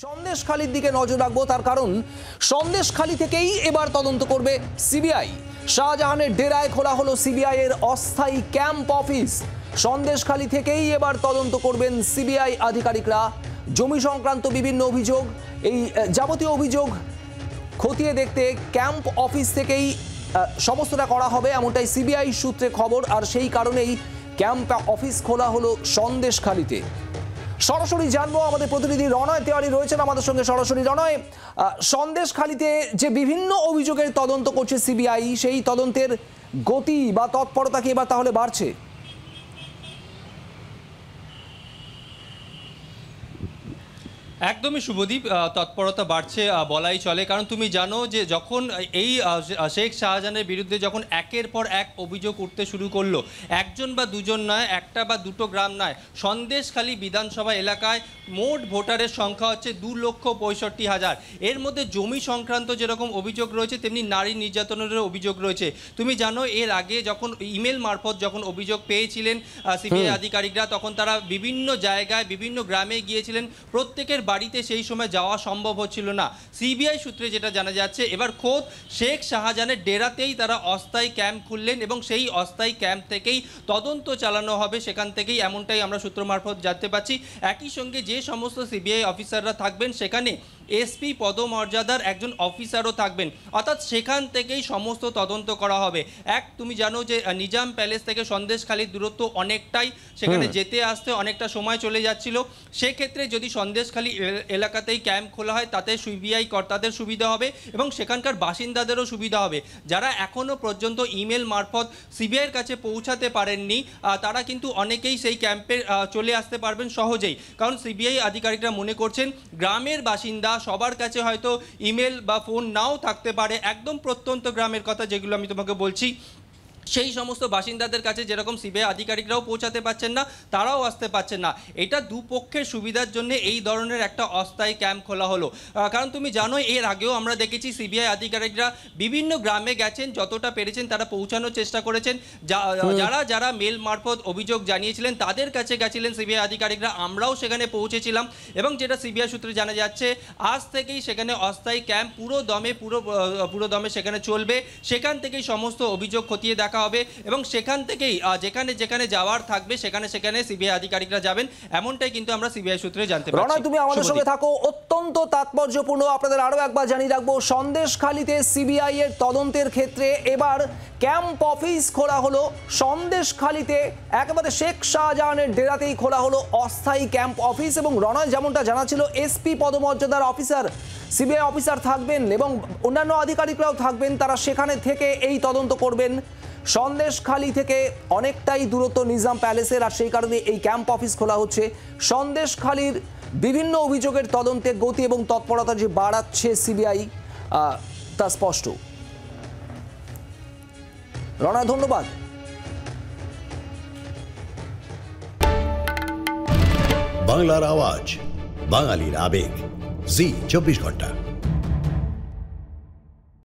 সন্দেশখালীর দিকে নজর রাখবো, তার কারণ সন্দেশখালী থেকেই এবার তদন্ত করবে সিবিআই। শাহজাহানের ডেরায় খোলা হলো সিবিআই এর অস্থায়ী ক্যাম্প অফিস। সন্দেশখালী থেকেই এবার তদন্ত করবেন সিবিআই আধিকারিকরা। জমি সংক্রান্ত বিভিন্ন অভিযোগ, এই যাবতীয় অভিযোগ খতিয়ে দেখতে ক্যাম্প অফিস থেকেই সমস্তটা করা হবে, এমনটাই সিবিআই সূত্রে খবর। আর সেই কারণেই ক্যাম্প অফিস খোলা হলো সন্দেশখালীতে। সরাসরি জানবো, আমাদের প্রতিনিধি রণয় তেওয়ারি রয়েছেন আমাদের সঙ্গে সরাসরি। রণয়, সন্দেশখালীতে যে বিভিন্ন অভিযোগের তদন্ত করছে সিবিআই, সেই তদন্তের গতি বা তৎপরতা কি এবার তাহলে বাড়ছে? একদমই শুভদীপ, তৎপরতা বাড়ছে বলাই চলে। কারণ তুমি জানো যে যখন এই শেখ শাহজাহানের বিরুদ্ধে যখন একের পর এক অভিযোগ উঠতে শুরু করলো, একজন বা দুজন নয়, একটা বা দুটো গ্রাম নয়, সন্দেশখালী বিধানসভা এলাকায় মোট ভোটারের সংখ্যা হচ্ছে 2,65,000। এর মধ্যে জমি সংক্রান্ত যেরকম অভিযোগ রয়েছে, তেমনি নারী নির্যাতনের অভিযোগ রয়েছে। তুমি জানো এর আগে যখন ইমেল মারফত যখন অভিযোগ পেয়েছিলেন সিবিআই আধিকারিকরা, তখন তারা বিভিন্ন জায়গায় বিভিন্ন গ্রামে গিয়েছিলেন। প্রত্যেকের বাড়িতে সেই সময় যাওয়া সম্ভব হচ্ছিল না। সিবিআই সূত্রে যেটা জানা যাচ্ছে, এবার খোদ শেখ শাহজাহানের ডেরাতেই তারা অস্থায়ী ক্যাম্প খুললেন এবং সেই অস্থায়ী ক্যাম্প থেকেই তদন্ত চালানো হবে সেখান থেকেই, এমনটাই আমরা সূত্র মারফত জানতে পারছি। একই সঙ্গে যে সমস্ত সিবিআই অফিসাররা থাকবেন সেখানে এসপি পদমর্যাদার একজন অফিসারও থাকবেন, অর্থাৎ সেখান থেকেই সমস্ত তদন্ত করা হবে। তুমি জানো যে নিজাম প্যালেস থেকে সন্দেশখালীর দূরত্ব অনেকটাই, সেখানে যেতে আসতে অনেকটা সময় চলে যাচ্ছিল। সেক্ষেত্রে যদি সন্দেশখালী এলাকাতেই ক্যাম্প খোলা হয়, তাতে সিবিআই কর্তাদের সুবিধা হবে এবং সেখানকার বাসিন্দাদেরও সুবিধা হবে। যারা এখনও পর্যন্ত ইমেল মারফত সিবিআইয়ের কাছে পৌঁছাতে পারেননি, তারা কিন্তু অনেকেই সেই ক্যাম্পে চলে আসতে পারবেন সহজেই। কারণ সিবিআই আধিকারিকরা মনে করছেন গ্রামের বাসিন্দা সবার কাছে হয়তো ইমেল বা ফোন নাও থাকতে পারে, একদম প্রত্যন্ত গ্রামের কথা যেগুলো আমি তোমাকে বলছি, সেই সমস্ত বাসিন্দাদের কাছে যেরকম সিবিআই আধিকারিকরাও পৌঁছাতে পারছেন না, তারাও আসতে পারছেন না। এটা দুপক্ষের সুবিধার জন্য এই ধরনের একটা অস্থায়ী ক্যাম্প খোলা হলো। কারণ তুমি জানো এর আগেও আমরা দেখেছি সিবিআই আধিকারিকরা বিভিন্ন গ্রামে গেছেন, যতটা পেরেছেন তারা পৌঁছানোর চেষ্টা করেছেন। যারা মেল মারফত অভিযোগ জানিয়েছিলেন তাদের কাছে গেছিলেন সিবিআই আধিকারিকরা, আমরাও সেখানে পৌঁছেছিলাম। এবং যেটা সিবিআই সূত্রে জানা যাচ্ছে, আজ থেকেই সেখানে অস্থায়ী ক্যাম্প পুরো দমে সেখানে চলবে। সেখান থেকেই সমস্ত অভিযোগ খতিয়ে দেখা হবে এবং সেখান থেকেই যেখানে যেখানে যাওয়ার থাকবে সেখানে সিবিআই আধিকারিকরা যাবেন, এমনটাই কিন্তু আমরা সিবিআই সূত্রে জানতে পারছি। রণয়, তুমি আমাদের সঙ্গে থাকো, অত্যন্ত তাৎপর্যপূর্ণ। আপনাদের আরো একবার জানিয়ে রাখবো, সন্দেশখালীতে সিবিআই এর তদন্তের ক্ষেত্রে এবার ক্যাম্প অফিস খোলা হলো সন্দেশখালীতে। একেবারে শেখ শাহজাহানের ডেরাতেই খোলা হলো অস্থায়ী ক্যাম্প অফিস। এবং রণয় যেমনটা জানাচ্ছিল, এসপি পদমর্যাদার অফিসার, সিবিআই অফিসার থাকবেন এবং অন্যান্য আধিকারিকরাও থাকবেন। তারা সেখানে থেকে এই তদন্ত করবেন। সন্দেশখালী থেকে অনেকটাই দূরত্ব নিজাম প্যালেসের, আর সেই কারণে এই ক্যাম্প অফিস খোলা হচ্ছে। সন্দেশখালীর বিভিন্ন অভিযোগের তদন্তে গতি এবং তৎপরতা যে বাড়াচ্ছে সিবিআই, তা স্পষ্ট। রণা, ধন্যবাদ। বাংলার আওয়াজ, বাঙালির আবেগ, জি 24 ঘন্টা।